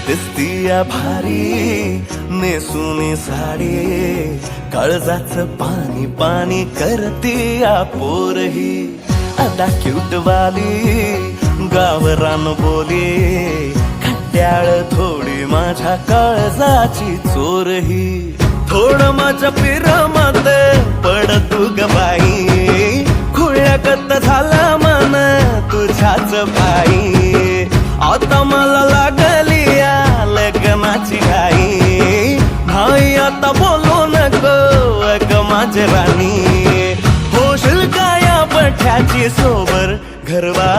दिसतीया भारी नेसुनी साडी, काळजाच पाणी पाणी करतीया पोरही. आता क्यूट वाली गावरान बोली, खट्याळ थोडी माझ्या काळजाची चोरही. थोडं माझ्या पिरमत पड तू ग बाई, खुळ्यागत झाला मन तुझ्याच पायी. आता मला लागली या लग्नाची घाई, नाही आता बोलू नको अग माझी राणी. होशील का या बठ्याची सोबर घरवा